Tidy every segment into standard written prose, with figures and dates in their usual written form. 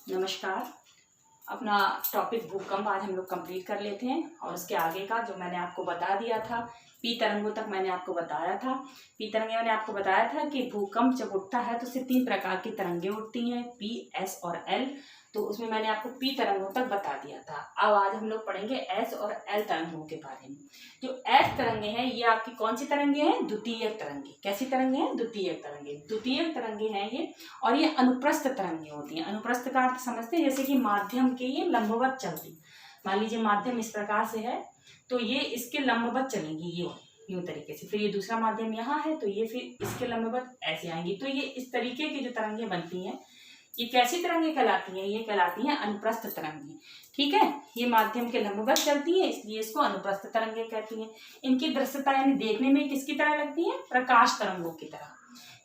नमस्कार। अपना टॉपिक भूकंप आज हम लोग कंप्लीट कर लेते हैं और उसके आगे का जो मैंने आपको बता दिया था, पी तरंगों तक मैंने आपको बताया था। पी तरंगे मैंने आपको बताया था कि भूकंप जब उठता है तो उससे 3 प्रकार की तरंगे उठती हैं, पी, एस और एल। तो उसमें मैंने आपको पी तरंगों तक बता दिया था। अब आज हम लोग पढ़ेंगे एस और एल तरंगों के बारे में। जो एस तरंगे हैं ये आपकी कौन सी तरंगे हैं? द्वितीयक तरंगे। कैसी तरंगे हैं? द्वितीयक तरंगे। द्वितीयक तरंगे हैं ये, और ये अनुप्रस्थ तरंगे होती हैं। अनुप्रस्थ का अर्थ समझते हैं, जैसे कि माध्यम के ये लंबवत चलती। मान लीजिए माध्यम इस प्रकार से है तो ये इसके लंबवत चलेंगी, ये यूं तरीके से। फिर ये दूसरा माध्यम यहाँ है तो ये फिर इसके लंबवत ऐसे आएंगी। तो ये इस तरीके की जो तरंगे बनती हैं ये कैसी तरंगे कहलाती हैं? ये कहलाती हैं अनुप्रस्थ तरंगे। ठीक है, ये माध्यम के लंबवत चलती है इसलिए इसको अनुप्रस्थ तरंगे कहती हैं। इनकी दृश्यता यानी देखने में किसकी तरह लगती है? प्रकाश तरंगों की तरह।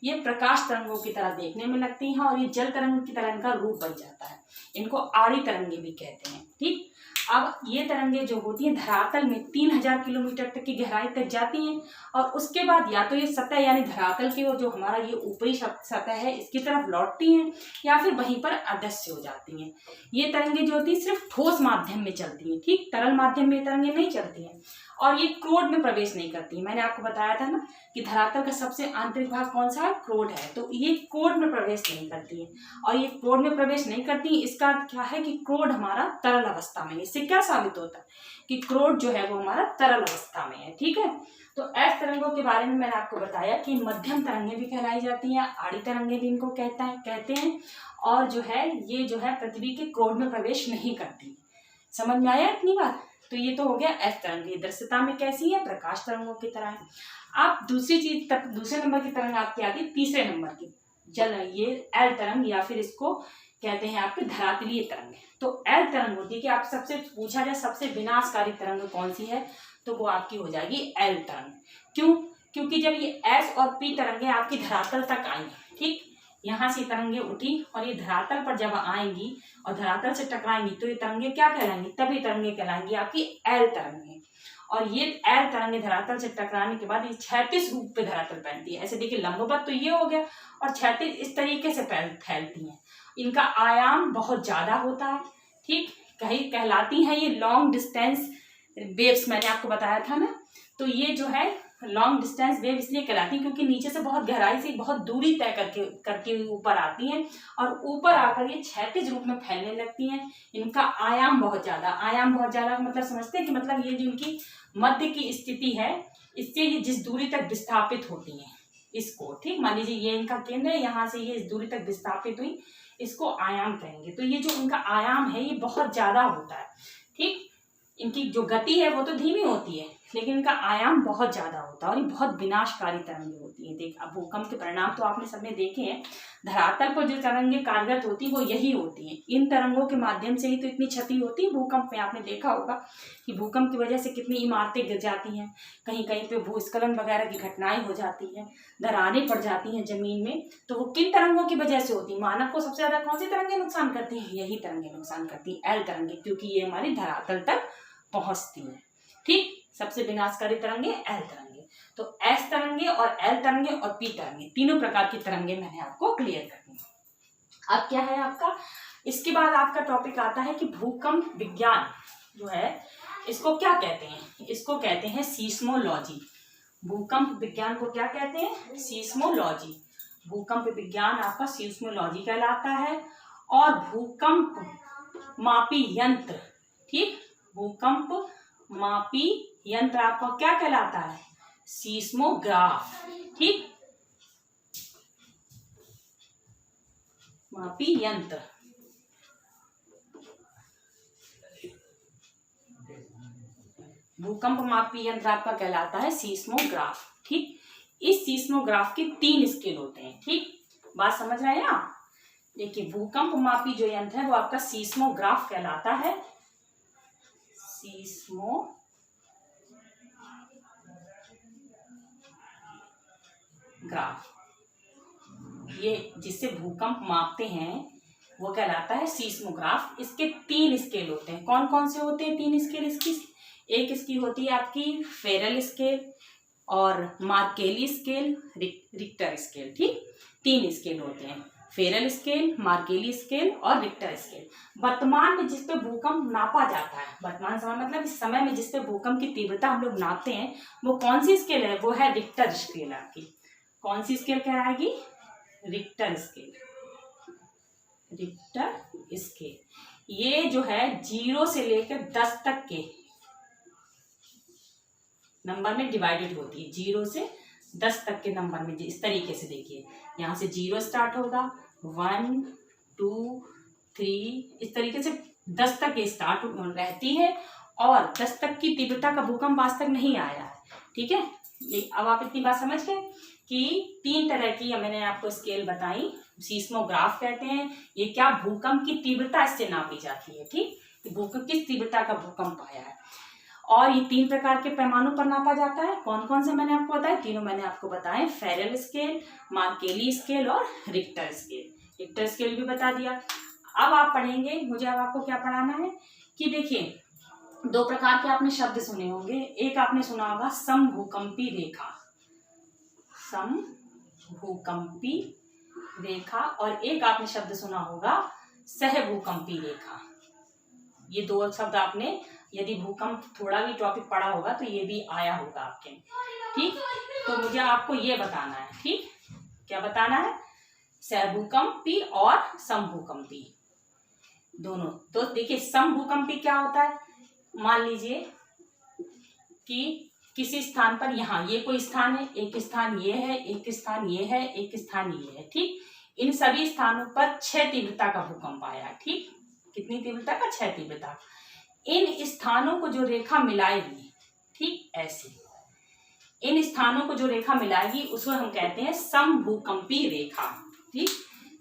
ये प्रकाश तरंगों की तरह देखने में लगती हैं और ये जल तरंग की तरह इनका रूप बन जाता है। इनको आड़ी तरंगे भी कहते हैं। ठीक, अब ये तरंगे जो होती हैं धरातल में 3000 किलोमीटर तक की गहराई तक जाती हैं और उसके बाद या तो ये सतह यानी धरातल की जो हमारा ये ऊपरी सतह है इसकी तरफ लौटती हैं या फिर वहीं पर अदृश्य हो जाती हैं। ये तरंगे जो होती हैं सिर्फ ठोस माध्यम में चलती हैं। ठीक, तरल माध्यम में ये तरंगे नहीं चलती हैं और ये क्रोड में प्रवेश नहीं करती। मैंने आपको बताया था ना कि धरातल का सबसे आंतरिक भाग कौन सा है? क्रोड है। तो ये क्रोड में प्रवेश नहीं करती है और ये क्रोड में प्रवेश नहीं करती। इसका अर्थ क्या है कि क्रोड हमारा तरल अवस्था में है। इससे क्या साबित होता है कि क्रोड जो है वो हमारा तरल अवस्था में है। ठीक है, तो एस तरंगों के बारे में मैंने आपको बताया कि मध्यम तरंगे भी कहलाई जाती हैं, आड़ी तरंगे भी इनको कहते हैं और जो है ये जो है पृथ्वी के क्रोड में प्रवेश नहीं करती। समझ में आया इतनी बात? तो ये तो हो गया एस तरंगे। दृश्यता में कैसी है? प्रकाश तरंगों की तरह है। आप दूसरी चीज तक, दूसरे नंबर की तरंग आपकी आती है तीसरे नंबर की जल, ये एल तरंग या फिर इसको कहते हैं आपके धरातलीय तरंग। तो एल तरंग होती है कि आप सबसे पूछा जाए सबसे विनाशकारी तरंग कौन सी है तो वो आपकी हो जाएगी एल तरंग। क्यों? क्योंकि जब ये एस और पी तरंगे आपकी धरातल तक आएंगी, ठीक, यहाँ से तरंगे उठी और ये धरातल पर जब आएंगी और धरातल से टकराएंगी तो ये तरंगे क्या कहलाएंगी? तभी तरंगे कहलाएंगी आपकी एल तरंगे। और ये एल तरंगे धरातल से टकराने के बाद ये क्षैतिज रूप पे धरातल पहनती है। ऐसे देखिए लंबवत तो ये हो गया और क्षैतिज इस तरीके से फैलती हैं। इनका आयाम बहुत ज्यादा होता है। ठीक, कहीं कहलाती हैं ये लॉन्ग डिस्टेंस वेव्स। मैंने आपको बताया था ना, तो ये जो है लॉन्ग डिस्टेंस वेव इसलिए कहलाती है क्योंकि नीचे से बहुत गहराई से बहुत दूरी तय करके ऊपर आती हैं और ऊपर आकर ये क्षैतिज रूप में फैलने लगती हैं। इनका आयाम बहुत ज्यादा मतलब समझते हैं कि मतलब ये जो इनकी मध्य की स्थिति है इससे ये जिस दूरी तक विस्थापित होती हैं इसको, ठीक, मान लीजिए ये इनका केंद्र है, यहाँ से ये इस दूरी तक विस्थापित हुई, इसको आयाम कहेंगे। तो ये जो इनका आयाम है ये बहुत ज्यादा होता है। ठीक, इनकी जो गति है वो तो धीमी होती है लेकिन इनका आयाम बहुत ज्यादा होता है और ये बहुत विनाशकारी तरंगे होती है। देख, अब भूकंप के परिणाम तो आपने सबने देखे हैं। धरातल पर जो तरंगे कार्यरत होती है वो यही होती हैं। इन तरंगों के माध्यम से ही तो इतनी क्षति होती है भूकंप में। आपने देखा होगा कि भूकंप की वजह से कितनी इमारतें गिर जाती हैं, कहीं कहीं पे भूस्खलन वगैरह की घटनाएं हो जाती हैं, दरारें पड़ जाती हैं जमीन में। तो वो किन तरंगों की वजह से होती है? मानव को सबसे ज्यादा कौन सी तरंगे नुकसान करती हैं? यही तरंगे नुकसान करती हैं, एल तरंगे, क्योंकि ये हमारी धरातल तक पहुंचती है। ठीक, सबसे विनाशकारी तरंगे एल तरंगे। तो एस तरंगे और एल तरंगे और पी तरंगे तीनों प्रकार की तरंगे मैंने आपको क्लियर कर दी। अब क्या है आपका, इसके बाद आपका टॉपिक आता है कि भूकंप विज्ञान जो है इसको क्या कहते हैं? इसको कहते हैं सीस्मोलॉजी। भूकंप विज्ञान को क्या कहते हैं? सीस्मोलॉजी। भूकंप विज्ञान आपका सीस्मोलॉजी कहलाता है। और भूकंप मापी यंत्र, ठीक, भूकंप मापी यंत्र आपका क्या कहलाता है? सीस्मोग्राफ। ठीक, मापी यंत्र। भूकंप मापी यंत्र आपका कहलाता है सीस्मोग्राफ। ठीक, इस सीस्मोग्राफ के 3 स्केल होते हैं। ठीक, बात समझ रहे हैं आप? देखिए, भूकंप मापी जो यंत्र है वो आपका सीस्मोग्राफ कहलाता है। सीस्मोग्राफ, ये जिससे भूकंप मापते हैं वो कहलाता है सीस्मोग्राफ। इसके 3 स्केल होते हैं। कौन कौन से होते हैं 3 स्केल इसकी? एक इसकी होती है आपकी फेरल स्केल और मार्केली स्केल, रिक्टर स्केल। ठीक, 3 स्केल होते हैं। फेरल स्केल, मार्केली स्केल और रिक्टर स्केल। वर्तमान में जिस पे भूकंप नापा जाता है, वर्तमान समय मतलब इस समय में जिस पे भूकंप की तीव्रता हम लोग नापते हैं वो कौन सी स्केल है? वो है रिक्टर स्केल। आपकी कौन सी स्केल कहलाएगी? Richter scale. रिक्टर स्केल ये जो है 0 से लेकर 10 तक के नंबर में डिवाइडेड होती है। 0 से 10 तक के नंबर में इस तरीके से देखिए, यहाँ से 0 स्टार्ट होगा, 1 2 3 इस तरीके से 10 तक ये स्टार्ट रहती है और 10 तक की तीव्रता का भूकंप आज तक नहीं आया है। ठीक है, ये अब आप इतनी बात समझ गए कि 3 तरह की मैंने आपको स्केल बताई। सीस्मोग्राफ कहते हैं, ये क्या भूकंप की तीव्रता इससे नापी जाती है। ठीक, भूकंप किस तीव्रता का भूकंप आया है। और ये 3 प्रकार के पैमानों पर नापा जाता है। कौन कौन से मैंने आपको बताया? तीनों मैंने आपको बताए, फेरल स्केल, मार्केली स्केल और रिक्टर स्केल। रिक्टर स्केल भी बता दिया। अब आप पढ़ेंगे, मुझे अब आपको क्या पढ़ाना है कि देखिए 2 प्रकार के आपने शब्द सुने होंगे। एक आपने सुना होगा समभूकंपी रेखा, समभूकंपी रेखा, और एक आपने शब्द सुना होगा सहभूकंपी रेखा। ये 2 शब्द आपने, यदि भूकंप थोड़ा भी टॉपिक पढ़ा होगा तो ये भी आया होगा आपके। ठीक, तो मुझे आपको ये बताना है। ठीक, क्या बताना है? सहभूकंपी और समभूकंपी दोनों। तो देखिए समभूकंपी क्या होता है? मान लीजिए कि किसी स्थान पर, यहाँ ये कोई स्थान है, एक स्थान ये है, एक स्थान ये है, एक स्थान ये है। ठीक, इन सभी स्थानों पर 6 तीव्रता का भूकंप आया है। ठीक, कितनी तीव्रता का? 6 तीव्रता। इन स्थानों को जो रेखा मिलाएगी, ठीक ऐसे इन स्थानों को जो रेखा मिलाएगी उसको हम कहते हैं समभूकंपी रेखा। ठीक,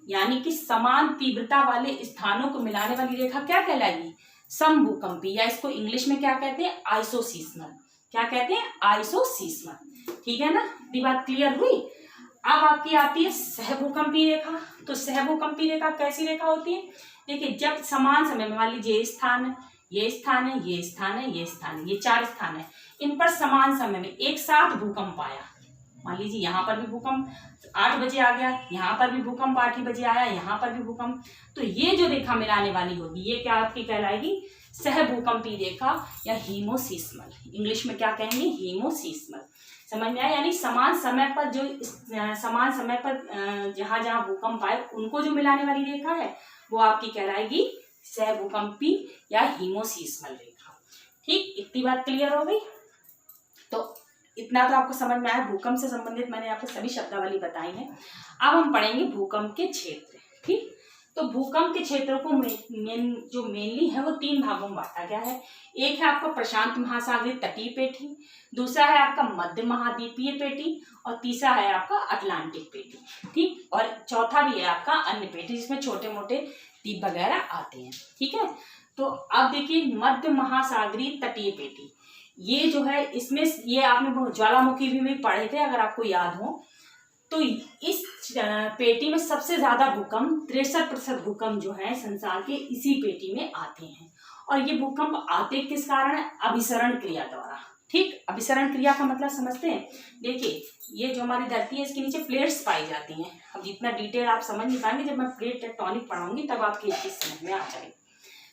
यानी कि समान तीव्रता वाले स्थानों को मिलाने वाली रेखा क्या कहलाएगी? समभूकंपी, या इसको इंग्लिश में क्या कहते हैं? आइसोसीस्मल। क्या कहते हैं? आइसोसीस्मल। ठीक है ना, ये बात क्लियर हुई। अब आपकी आती है सहभूकंपी रेखा। तो सहभूकंपी रेखा कैसी रेखा होती है? देखिए जब समान समय में, मान लीजिए स्थान है, ये स्थान है, ये स्थान है, ये स्थान है, ये 4 स्थान है, इन पर समान समय में एक साथ भूकंप आया। मान लीजिए यहाँ पर भी भूकंप 8 बजे आ गया, यहाँ पर भी भूकंप 8 ही बजे आया, यहाँ पर भी भूकंप। तो ये जो रेखा मिलाने वाली होगी ये क्या आपकी कहलाएगी? सहभूकंपी रेखा या हीमोसीस्मल। इंग्लिश में क्या कहेंगे? हीमोसीस्मल। समझ में आया? यानी समान समय पर जहाँ जहाँ भूकंप आए उनको जो मिलाने वाली रेखा है वो आपकी कहलाएगी सहभूकंपी या हीमोसीस्मल रेखा। ठीक, इतनी बात क्लियर हो गई। तो इतना तो आपको समझ में आया। भूकंप से संबंधित मैंने आपको सभी शब्दावली बताई है। अब हम पढ़ेंगे भूकंप के क्षेत्र। ठीक, तो भूकंप के क्षेत्रों को मेनली है वो 3 भागों में बांटा गया है। एक है आपका प्रशांत महासागरीय तटीय पेटी, दूसरा है आपका मध्य महाद्वीपीय पेटी, और तीसरा है आपका अटलांटिक पेटी। ठीक, और चौथा भी है आपका अन्य पेटी, जिसमें छोटे मोटे द्वीप वगैरह आते हैं। ठीक है, तो अब देखिए मध्य महासागरीय तटीय पेटी, ये जो है इसमें ये आपने ज्वालामुखी भी पढ़े थे अगर आपको याद हो। तो इस पेटी में सबसे ज्यादा भूकंप 63% भूकंप जो है संसार के इसी पेटी में आते हैं। और ये भूकंप आते किस कारण है? अभिसरण क्रिया द्वारा। ठीक, अभिसरण क्रिया का मतलब समझते हैं? देखिए ये जो हमारी धरती है इसके नीचे प्लेट्स पाई जाती हैं। अब जितना डिटेल आप समझ नहीं पाएंगे, जब मैं प्लेट टेक्टोनिक पढ़ाऊंगी तब आपकी ये चीज समझ में आ जाएगी।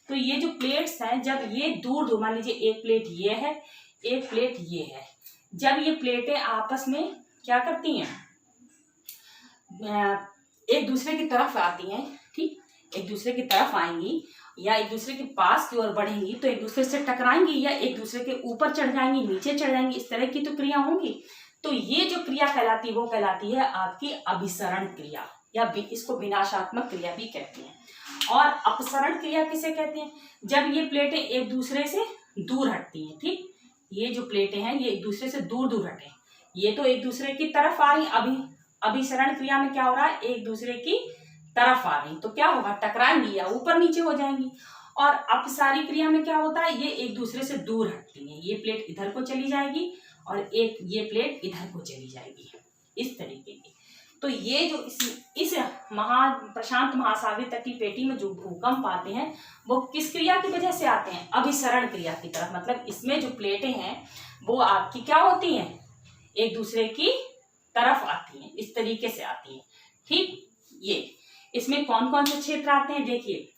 तो ये जो प्लेट्स हैं जब ये दूर मान लीजिए एक प्लेट ये है, एक प्लेट ये है, जब ये प्लेटें आपस में क्या करती हैं? एक दूसरे की तरफ आती हैं। ठीक, एक दूसरे की तरफ आएंगी या एक दूसरे के पास की ओर बढ़ेंगी तो एक दूसरे से टकराएंगी या एक दूसरे के ऊपर चढ़ जाएंगी, नीचे चढ़ जाएंगी, इस तरह की तो क्रिया होंगी। तो ये जो क्रिया कहलाती है वो कहलाती है आपकी अभिसरण क्रिया, या इसको विनाशात्मक क्रिया भी कहते हैं। और अपसरण क्रिया किसे कहते हैं? जब ये प्लेटें एक दूसरे से दूर हटती हैं। ठीक, ये जो प्लेटें हैं ये एक दूसरे से दूर दूर हटे, ये तो एक दूसरे की तरफ आ रही। अभिसरण क्रिया में क्या हो रहा है? एक दूसरे की तरफ आ रही, तो क्या होगा? टकराएंगी या ऊपर नीचे हो जाएंगी। और अपसारी क्रिया में क्या होता है? ये एक दूसरे से दूर हटती हैं, ये प्लेट इधर को चली जाएगी और एक ये प्लेट इधर को चली जाएगी, इस तरीके की। तो ये जो इस प्रशांत महासागरीय तटीय पेटी में जो भूकंप आते हैं वो किस क्रिया की वजह से आते हैं? अभिसरण क्रिया की तरफ। मतलब इसमें जो प्लेटें हैं वो आपकी क्या होती हैं? एक दूसरे की तरफ आती हैं, इस तरीके से आती हैं। ठीक, ये इसमें कौन कौन से क्षेत्र आते हैं देखिए,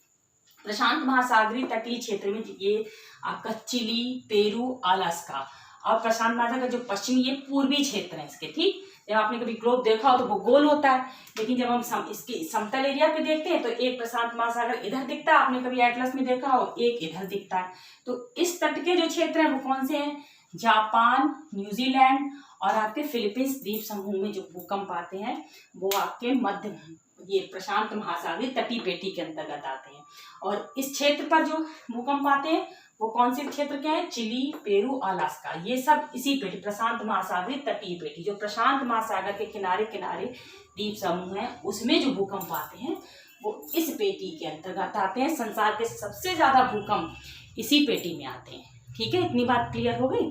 प्रशांत महासागरीय तटीय क्षेत्र में ये आपका चिली, पेरू, अलास्का और प्रशांत महासागर जो पश्चिमी ये पूर्वी क्षेत्र है इसके। ठीक, जब आपने कभी ग्लोब देखा हो तो वो गोल होता है, लेकिन जब हम इसके समतल एरिया पे देखते हैं तो एक प्रशांत महासागर इधर दिखता है, आपने कभी एटलस में देखा हो, एक इधर दिखता है। तो इस तट के जो क्षेत्र हैं वो कौन से हैं? जापान, न्यूजीलैंड और आपके फिलीपींस द्वीप समूह में जो भूकंप आते हैं वो आपके मध्य ये प्रशांत महासागरीय तटीय पेटी के अंतर्गत आते हैं। और इस क्षेत्र पर जो भूकंप आते हैं वो कौन से क्षेत्र के हैं? चिली, पेरू, अलास्का, ये सब इसी पेटी प्रशांत महासागरीय तटीय पेटी, जो प्रशांत महासागर के किनारे किनारे द्वीप समूह है उसमें जो भूकंप आते हैं वो इस पेटी के अंतर्गत आते हैं। संसार के सबसे ज्यादा भूकंप इसी पेटी में आते हैं। ठीक है, इतनी बात क्लियर हो गई।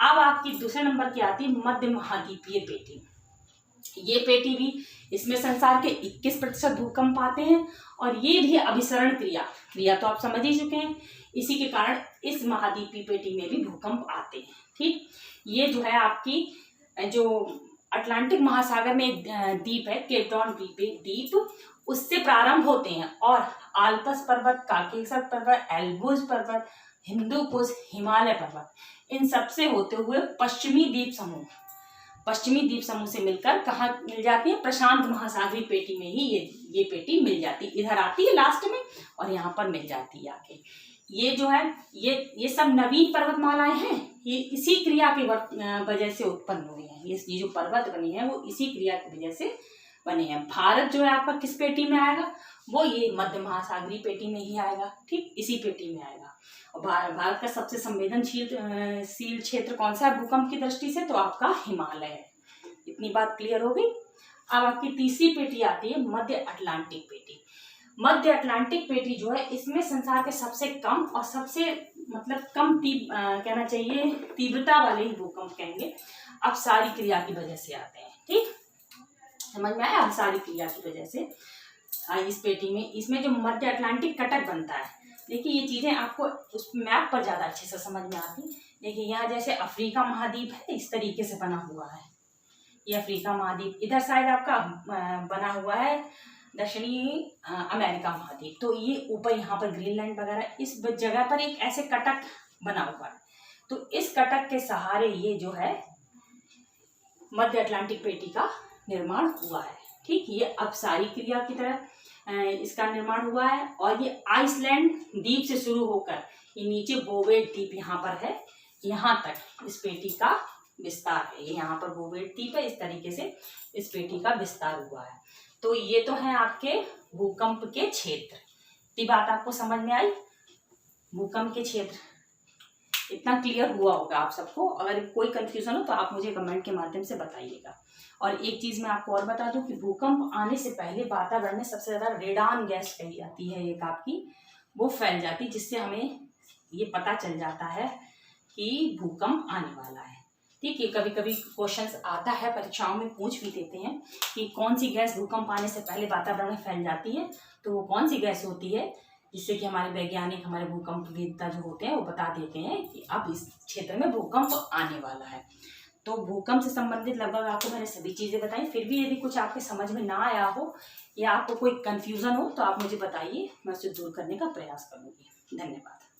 अब आपकी दूसरे नंबर की आती है मध्य महाद्वीपीय पेटी। ये पेटी भी, इसमें संसार के 21% भूकंप आते हैं और ये भी अभिसरण क्रिया तो आप समझ ही चुके हैं, इसी के कारण इस महाद्वीपीय पेटी में भी भूकंप आते हैं। ठीक, ये जो है आपकी जो अटलांटिक महासागर में एक द्वीप है केप द्वीप, उससे प्रारंभ होते हैं और आल्प्स पर्वत, काकेशस पर्वत, एल्ब्रूज पर्वत, हिंदू कुश, हिमालय पर्वत, इन सबसे होते हुए पश्चिमी द्वीप समूह से मिलकर कहाँ मिल जाती है? प्रशांत महासागरीय पेटी में ही ये पेटी मिल जाती है, इधर आती है लास्ट में और यहाँ पर मिल जाती है आके। ये जो है ये सब नवीन पर्वतमालाएं हैं, ये इसी क्रिया की वजह से उत्पन्न हुई हैं। ये जो पर्वत बनी है वो इसी क्रिया की वजह से बने हैं। भारत जो है आपका किस पेटी में आएगा? वो ये मध्य महासागरीय पेटी में ही आएगा। ठीक, इसी पेटी में आएगा। और भारत का सबसे संवेदनशील क्षेत्र कौन सा है भूकंप की दृष्टि से? तो आपका हिमालय है। इतनी बात क्लियर हो गई। अब आपकी तीसरी पेटी आती है मध्य अटलांटिक पेटी। मध्य अटलांटिक पेटी जो है इसमें संसार के सबसे कम और सबसे कम कहना चाहिए तीव्रता वाले ही भूकंप कहेंगे, अपसारी क्रिया की वजह से आते हैं। ठीक, समझ में आया? अपसारी क्रिया की वजह से इस पेटी में, इसमें जो मध्य अटलांटिक कटक बनता है, देखिए ये चीजें आपको उस मैप पर ज्यादा अच्छे से समझ में आती। देखिए यहाँ जैसे अफ्रीका महाद्वीप है, इस तरीके से बना हुआ है, ये अफ्रीका महाद्वीप। इधर साइड आपका बना हुआ है दक्षिणी अमेरिका महाद्वीप। तो ये ऊपर यहाँ पर ग्रीनलैंड वगैरह, इस जगह पर एक ऐसे कटक बना हुआ है। तो इस कटक के सहारे ये जो है मध्य अटलांटिक पेटी का निर्माण हुआ है। ठीक, ये अपसारी क्रिया की तरह इसका निर्माण हुआ है। और ये आइसलैंड द्वीप से शुरू होकर ये नीचे बोवेट द्वीप यहाँ पर है, यहाँ तक इस पेटी का विस्तार है। ये यहाँ पर बोवेट द्वीप है, इस तरीके से इस पेटी का विस्तार हुआ है। तो ये तो है आपके भूकंप के क्षेत्र। इतनी बात आपको समझ में आई? भूकंप के क्षेत्र इतना क्लियर हुआ होगा आप सबको। अगर कोई कंफ्यूजन हो तो आप मुझे कमेंट के माध्यम से बताइएगा। और एक चीज मैं आपको और बता दूं कि भूकंप आने से पहले वातावरण में सबसे ज्यादा रेडान गैस कही जाती है एक आपकी, वो फैल जाती है, जिससे हमें ये पता चल जाता है कि भूकंप आने वाला है। ठीक है, कभी कभी क्वेश्चंस आता है, परीक्षाओं में पूछ भी देते हैं कि कौन सी गैस भूकंप आने से पहले वातावरण में फैल जाती है, तो वो कौन सी गैस होती है, जिससे कि हमारे वैज्ञानिक, हमारे भूकंपवेत्ता जो होते हैं वो बता देते हैं कि अब इस क्षेत्र में भूकंप आने वाला है। तो भूकंप से संबंधित लगभग आपको मैंने सभी चीजें बताई। फिर भी यदि कुछ आपके समझ में ना आया हो या आपको कोई कंफ्यूजन हो तो आप मुझे बताइए, मैं उसे दूर करने का प्रयास करूंगी। धन्यवाद।